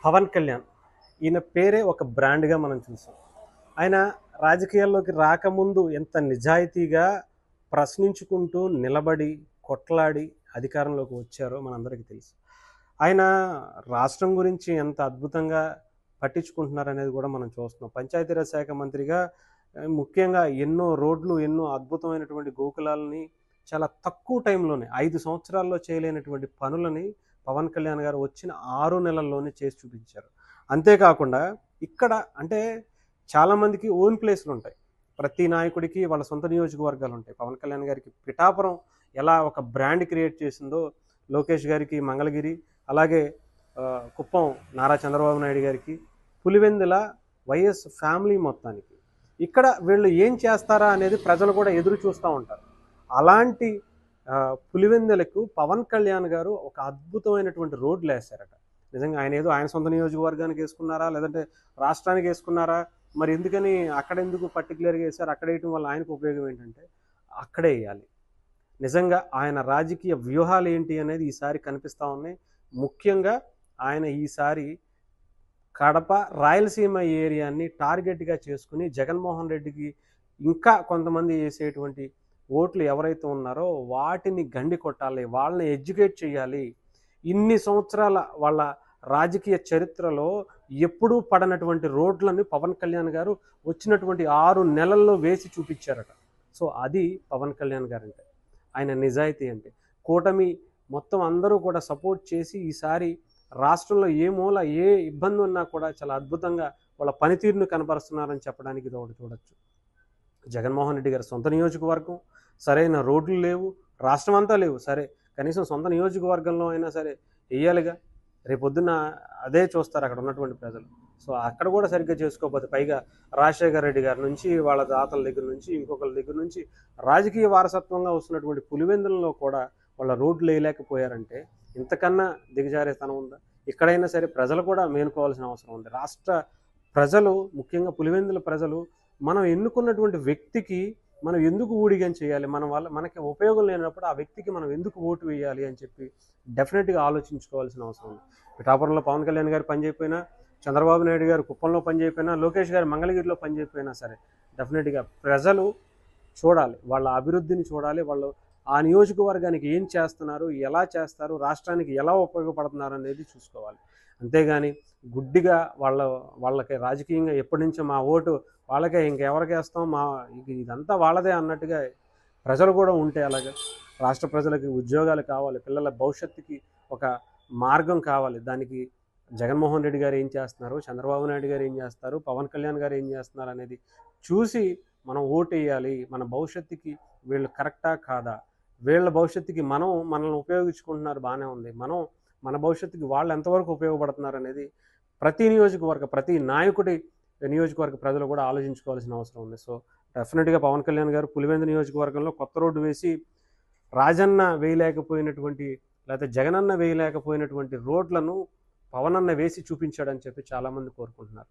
పవన్ కళ్యాణ్ ఈయన పేరే ఒక బ్రాండ్గా మనం చూసాం. ఆయన రాజకీయాల్లోకి రాకముందు ఎంత నిజాయితీగా ప్రశ్నించుకుంటూ నిలబడి కొట్లాడి అధికారంలోకి వచ్చారో మనందరికీ తెలుసు. ఆయన రాష్ట్రం గురించి ఎంత అద్భుతంగా పట్టించుకుంటున్నారనేది కూడా మనం చూస్తున్నాం. పంచాయతీరాజ్ శాఖ మంత్రిగా ముఖ్యంగా ఎన్నో రోడ్లు, ఎన్నో అద్భుతమైనటువంటి గోకులాలని చాలా తక్కువ టైంలోనే 5 సంవత్సరాల్లో చేయలేనటువంటి పనులని పవన్ కళ్యాణ్ గారు వచ్చిన 6 నెలల్లోనే చేసి చూపించారు. అంతేకాకుండా ఇక్కడ అంటే చాలామందికి ఓన్ ప్లేస్లు ఉంటాయి. ప్రతి నాయకుడికి వాళ్ళ సొంత నియోజకవర్గాలు ఉంటాయి. పవన్ కళ్యాణ్ గారికి పిఠాపురం ఎలా ఒక బ్రాండ్ క్రియేట్ చేసిందో, లోకేష్ గారికి మంగళగిరి, అలాగే కుప్పం నారా చంద్రబాబు నాయుడు గారికి, పులివెందుల వైఎస్ ఫ్యామిలీ మొత్తానికి. ఇక్కడ వీళ్ళు ఏం చేస్తారా అనేది ప్రజలు కూడా ఎదురు చూస్తూ ఉంటారు. అలాంటి పులివెందులకు పవన్ కళ్యాణ్ గారు ఒక అద్భుతమైనటువంటి రోడ్లు వేశారట. నిజంగా ఆయన ఏదో ఆయన సొంత నియోజకవర్గానికి వేసుకున్నారా, లేదంటే రాష్ట్రానికి వేసుకున్నారా, మరి ఎందుకని అక్కడ ఎందుకు పర్టికులర్గా వేశారు? అక్కడ వేయటం వల్ల ఆయనకు ఉపయోగం ఏంటంటే అక్కడే వేయాలి. నిజంగా ఆయన రాజకీయ వ్యూహాలు ఏంటి అనేది ఈసారి కనిపిస్తూ ఉన్నాయి. ముఖ్యంగా ఆయన ఈసారి కడప, రాయలసీమ ఏరియాని టార్గెట్గా చేసుకుని జగన్మోహన్ రెడ్డికి ఇంకా కొంతమంది వేసేటువంటి ఓట్లు ఎవరైతే ఉన్నారో వాటిని గండి కొట్టాలి, వాళ్ళని ఎడ్యుకేట్ చేయాలి. ఇన్ని సంవత్సరాల వాళ్ళ రాజకీయ చరిత్రలో ఎప్పుడూ పడనటువంటి రోడ్లను పవన్ కళ్యాణ్ గారు వచ్చినటువంటి 6 నెలల్లో వేసి చూపించారట. సో అది పవన్ కళ్యాణ్ గారు అంటే, ఆయన నిజాయితీ అంటే. కూటమి మొత్తం అందరూ కూడా సపోర్ట్ చేసి ఈసారి రాష్ట్రంలో ఏ మూల ఏ ఇబ్బంది ఉన్నా కూడా చాలా అద్భుతంగా వాళ్ళ పనితీరును కనపరుస్తున్నారని చెప్పడానికి ఇది ఒకటి చూడొచ్చు. జగన్మోహన్ రెడ్డి గారి సొంత నియోజకవర్గం, సరైన రోడ్లు లేవు, రాష్ట్రం అంతా లేవు, సరే కనీసం సొంత నియోజకవర్గంలో అయినా సరే వేయాలిగా. రేపొద్దున అదే చూస్తారు అక్కడ ఉన్నటువంటి ప్రజలు. సో అక్కడ కూడా సరిగ్గా చేసుకోకపోతే, పైగా రాజశేఖర రెడ్డి గారి నుంచి, వాళ్ళ దాతల దగ్గర నుంచి, ఇంకొకరి దగ్గర నుంచి రాజకీయ వారసత్వంగా వస్తున్నటువంటి పులివెందులలో కూడా వాళ్ళ రోడ్లు వేయలేకపోయారంటే ఇంతకన్నా దిగజారేతనం ఉందా? ఇక్కడైనా సరే ప్రజలు కూడా మేనుకోవాల్సిన అవసరం ఉంది. రాష్ట్ర ప్రజలు, ముఖ్యంగా పులివెందుల ప్రజలు, మనం ఎన్నుకున్నటువంటి వ్యక్తికి మనం ఎందుకు ఊడిగం చేయాలి, మన వల్ల మనకి ఉపయోగం లేనప్పుడు ఆ వ్యక్తికి మనం ఎందుకు ఓటు వేయాలి అని చెప్పి డెఫినెట్గా ఆలోచించుకోవాల్సిన అవసరం ఉంది. పిఠాపురంలో పవన్ కళ్యాణ్ గారు పనిచేయకపోయినా, చంద్రబాబు నాయుడు గారు కుప్పంలో పనిచేయకపోయినా, లోకేష్ గారు మంగళగిరిలో పనిచేయకపోయినా సరే డెఫినెట్గా ప్రజలు చూడాలి, వాళ్ళ అభివృద్ధిని చూడాలి, వాళ్ళు ఆ నియోజకవర్గానికి ఏం చేస్తున్నారు, ఎలా చేస్తారు, రాష్ట్రానికి ఎలా ఉపయోగపడుతున్నారు అనేది చూసుకోవాలి. అంతేగాని గుడ్డిగా వాళ్ళకి రాజకీయంగా ఎప్పటి నుంచో మా ఓటు వాళ్ళకే, ఇంకెవరికి వేస్తాం, ఇదంతా వాళ్ళదే అన్నట్టుగా ప్రజలు కూడా ఉంటే అలాగే. రాష్ట్ర ప్రజలకి ఉద్యోగాలు కావాలి, పిల్లల భవిష్యత్తుకి ఒక మార్గం కావాలి. దానికి జగన్మోహన్ రెడ్డి గారు ఏం చేస్తున్నారు, చంద్రబాబు నాయుడు గారు ఏం చేస్తారు, పవన్ కళ్యాణ్ గారు ఏం చేస్తున్నారు అనేది చూసి మనం ఓటు వేయాలి. మన భవిష్యత్తుకి వీళ్ళు కరెక్టా కాదా, వీళ్ళ భవిష్యత్తుకి మనల్ని ఉపయోగించుకుంటున్నారు బాగానే ఉంది, మన భవిష్యత్తుకి వాళ్ళు ఎంతవరకు ఉపయోగపడుతున్నారు అనేది ప్రతి నాయకుడి నియోజకవర్గ ప్రజలు కూడా ఆలోచించుకోవాల్సిన అవసరం ఉంది. సో డెఫినెట్గా పవన్ కళ్యాణ్ గారు పులివెందు నియోజకవర్గంలో కొత్త రోడ్డు వేసి రాజన్న వేయలేకపోయినటువంటి, లేకపోతే జగనన్న వేయలేకపోయినటువంటి రోడ్లను పవనన్న వేసి చూపించాడని చెప్పి చాలామంది కోరుకుంటున్నారు.